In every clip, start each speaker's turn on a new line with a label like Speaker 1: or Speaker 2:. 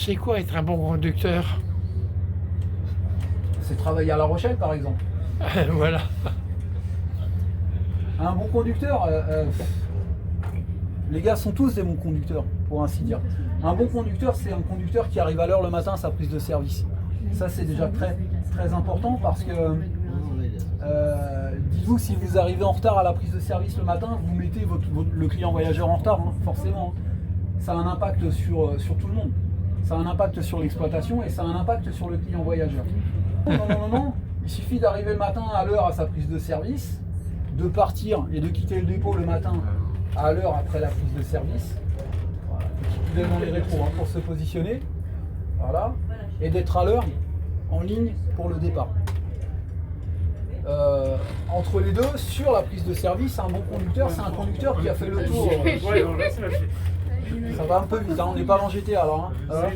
Speaker 1: c'est quoi être un bon conducteur?
Speaker 2: C'est travailler à La Rochelle, par exemple.
Speaker 1: Voilà.
Speaker 2: Un bon conducteur, les gars sont tous des bons conducteurs, pour ainsi dire. Un bon conducteur, c'est un conducteur qui arrive à l'heure le matin à sa prise de service. Ça, c'est déjà très, très important parce que dites-vous que si vous arrivez en retard à la prise de service le matin, vous mettez le client voyageur en retard, hein, forcément. Ça a un impact sur tout le monde. Ça a un impact sur l'exploitation et ça a un impact sur le client voyageur. Non. Il suffit d'arriver le matin à l'heure à sa prise de service, de partir et de quitter le dépôt le matin à l'heure après la prise de service. Voilà. Petit coup d'œil dans les rétros hein, pour se positionner. Voilà. Et d'être à l'heure en ligne pour le départ. Entre les deux, sur la prise de service, un bon conducteur, c'est un conducteur qui a fait le tour. Ça va un peu vite, hein, on n'est pas dans GTA alors. Hein.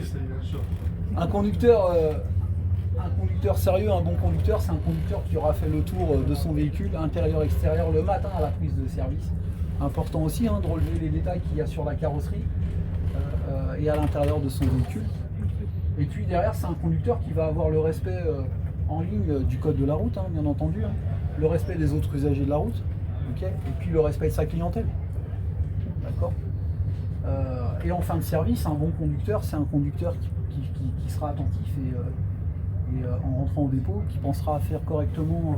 Speaker 2: Un conducteur sérieux, un bon conducteur, c'est un conducteur qui aura fait le tour de son véhicule, intérieur-extérieur, le matin à la prise de service. Important aussi hein, de relever les détails qu'il y a sur la carrosserie et à l'intérieur de son véhicule. Et puis derrière, c'est un conducteur qui va avoir le respect en ligne du code de la route, hein, bien entendu, hein, le respect des autres usagers de la route, okay, et puis le respect de sa clientèle. D'accord. Et en fin de service, un bon conducteur, c'est un conducteur qui sera attentif et en rentrant au dépôt, qui pensera à faire correctement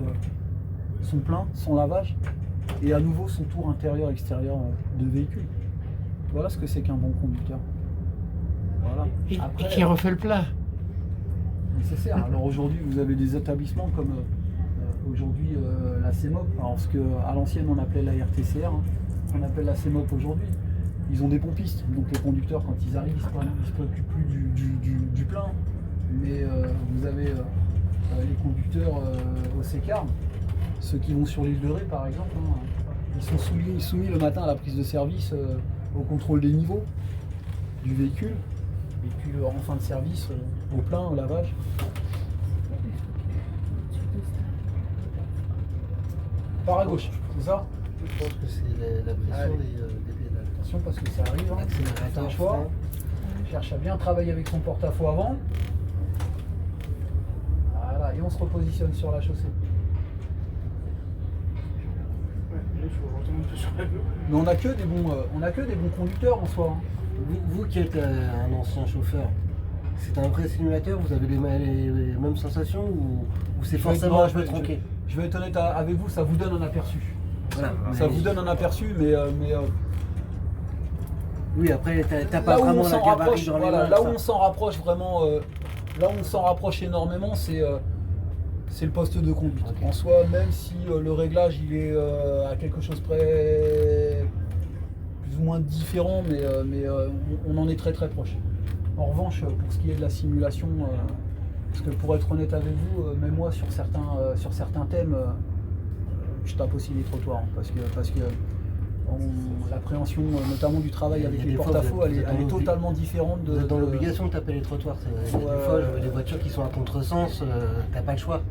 Speaker 2: son plein, son lavage, et à nouveau son tour intérieur-extérieur de véhicule. Voilà ce que c'est qu'un bon conducteur. Voilà.
Speaker 1: Et qui refait le plein.
Speaker 2: Nécessaire. Alors aujourd'hui, vous avez des établissements comme aujourd'hui la CEMOP, alors ce qu'à l'ancienne on appelait la RTCR, hein, on appelle la CEMOP aujourd'hui. Ils ont des pompistes, donc les conducteurs quand ils arrivent, ils se préoccupent plus du plein. Mais vous avez les conducteurs au CECAR, ceux qui vont sur l'île de Ré par exemple, hein, ils sont soumis le matin à la prise de service au contrôle des niveaux du véhicule. Et puis en fin de service, au plein, au lavage. Par à gauche, c'est ça?
Speaker 3: Je pense que c'est la pression des pédales.
Speaker 2: Attention parce que ça arrive, hein. C'est un choix. On cherche à bien travailler avec son porte-à-faux avant. Voilà, et on se repositionne sur la chaussée. Mais on n'a que des bons conducteurs en soi. Hein.
Speaker 3: Vous qui êtes un ancien chauffeur, c'est un vrai simulateur, vous avez les mêmes sensations ou c'est forcément un jeu tronqué?
Speaker 2: Je vais être honnête avec vous, ça vous donne un aperçu.
Speaker 3: Voilà,
Speaker 2: ça vous donne un aperçu, mais
Speaker 3: oui, après t'as pas vraiment la gabarit dans les mains.
Speaker 2: Là où on s'en rapproche vraiment, là où on s'en rapproche énormément, c'est le poste de conduite. Okay. En soi, même si le réglage il est à quelque chose près plus ou moins différent, mais on en est très très proche. En revanche, pour ce qui est de la simulation, parce que pour être honnête avec vous, même moi sur certains thèmes, je tape aussi les trottoirs, hein, parce que l'appréhension notamment du travail avec les porte-à-faux, elle est totalement différente.
Speaker 3: Vous êtes dans l'obligation de taper les trottoirs. Des fois, je vois des voitures qui sont à contresens, t'as pas le choix.